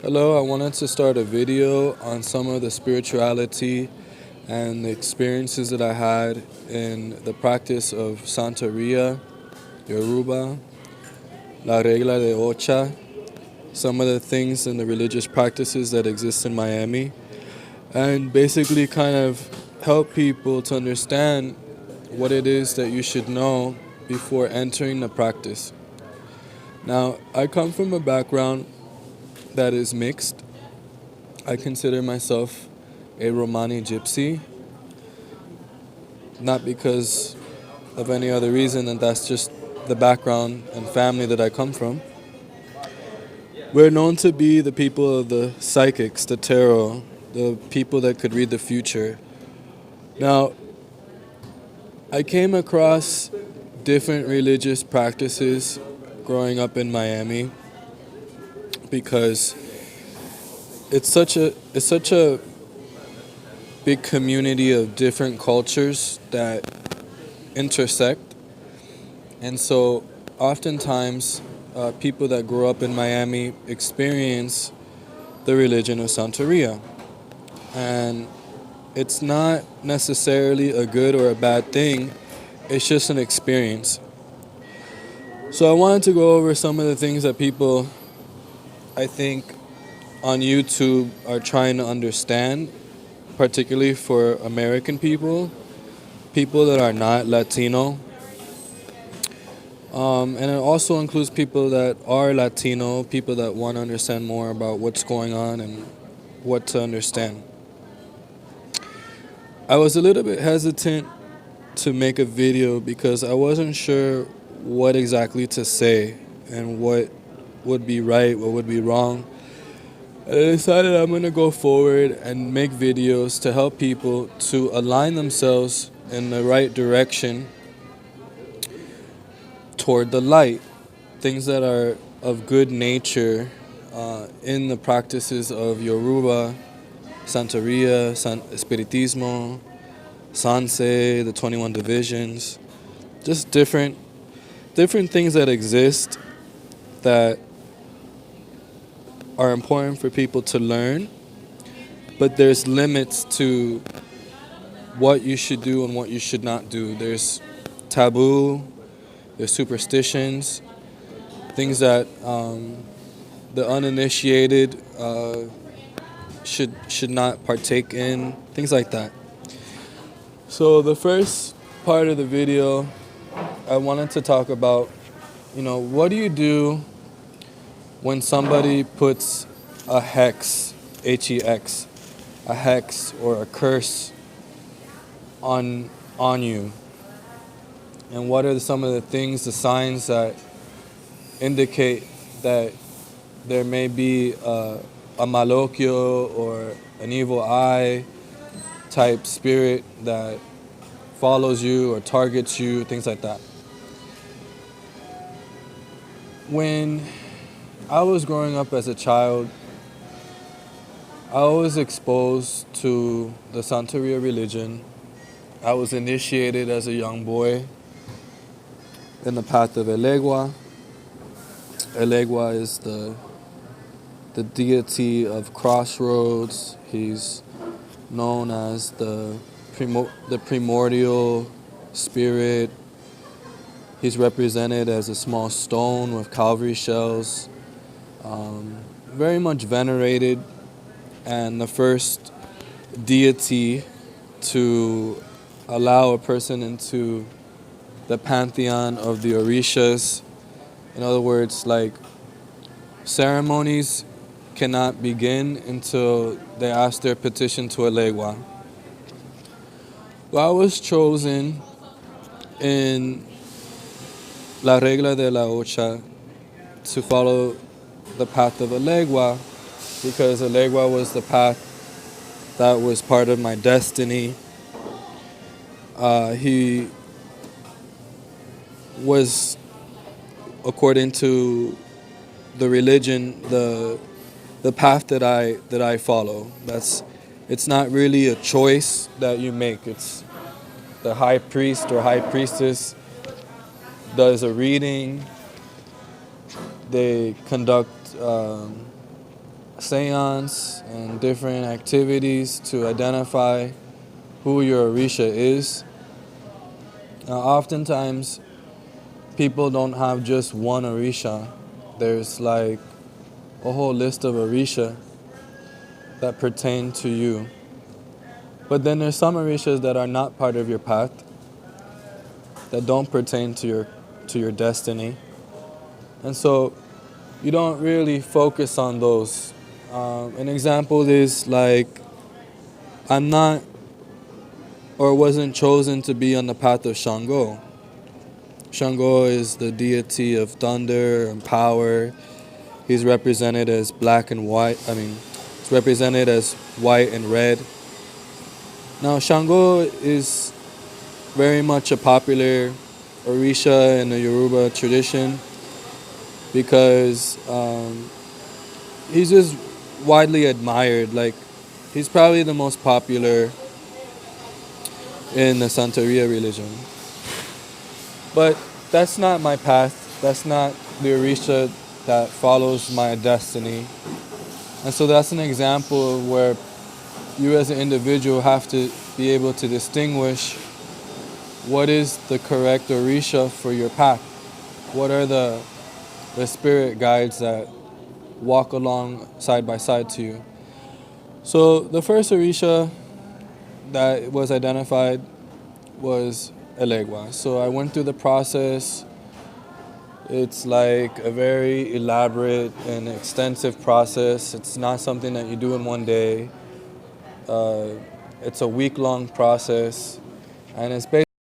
Hello, I wanted to start a video on some of the spirituality and the experiences that I had in the practice of Santeria, Yoruba, La Regla de Ocha, some of the things and the religious practices that exist in Miami, and basically kind of help people to understand what it is that you should know before entering the practice. Now, I come from a background that is mixed. I consider myself a Romani gypsy, not because of any other reason than that's just the background and family that I come from. We're known to be the people of the psychics, the tarot, the people that could read the future. Now, I came across different religious practices growing up in Miami because it's such a big community of different cultures that intersect. And so oftentimes, people that grow up in Miami experience the religion of Santeria. And it's not necessarily a good or a bad thing, it's just an experience. So I wanted to go over some of the things that people, I think, on YouTube are trying to understand, particularly for American people, people that are not Latino. And it also includes people that are Latino, people that want to understand more about what's going on and what to understand. I was a little bit hesitant to make a video because I wasn't sure what exactly to say and what would be right, what would be wrong. I decided I'm going to go forward and make videos to help people to align themselves in the right direction toward the light, things that are of good nature in the practices of Yoruba, Santeria, Espiritismo, Sanse, the 21 divisions, just different things that exist that are important for people to learn, but there's limits to what you should do and what you should not do. There's taboo, there's superstitions, things that the uninitiated should not partake in, things like that. So the first part of the video, I wanted to talk about, what do you do when somebody puts a hex, Hex, a hex or a curse on you? And what are some of the things, the signs that indicate that there may be a malokyo or an evil eye type spirit that follows you or targets you, things like that. When I was growing up as a child, I was exposed to the Santeria religion. I was initiated as a young boy in the path of Elegua. Elegua is the deity of Crossroads. He's known as the primordial spirit. He's represented as a small stone with Calvary shells. Very much venerated, and the first deity to allow a person into the pantheon of the Orishas. In other words, like, ceremonies cannot begin until they ask their petition to Elegua. Well, I was chosen in La Regla de la Ocha to follow the path of Elegua because Elegua was the path that was part of my destiny. He was, according to the religion, the path that I follow. It's not really a choice that you make. It's the high priest or high priestess does a reading. They conduct seance and different activities to identify who your Orisha is. Now, oftentimes, people don't have just one Orisha. There's like a whole list of Orisha that pertain to you. But then there's some Orishas that are not part of your path, that don't pertain to your destiny. And so you don't really focus on those. An example is like, I'm not or wasn't chosen to be on the path of Shango. Shango is the deity of thunder and power. He's represented as black and white. It's represented as white and red. Now, Shango is very much a popular Orisha in the Yoruba tradition because he's just widely admired. Like, he's probably the most popular in the Santeria religion. But that's not my path. That's not the Orisha that follows my destiny. And so that's an example of where you as an individual have to be able to distinguish what is the correct Orisha for your path. What are the spirit guides that walk along side by side to you. So the first Orisha that was identified was Elegua. So I went through the process. It's like a very elaborate and extensive process. It's not something that you do in one day. It's a week-long process, and it's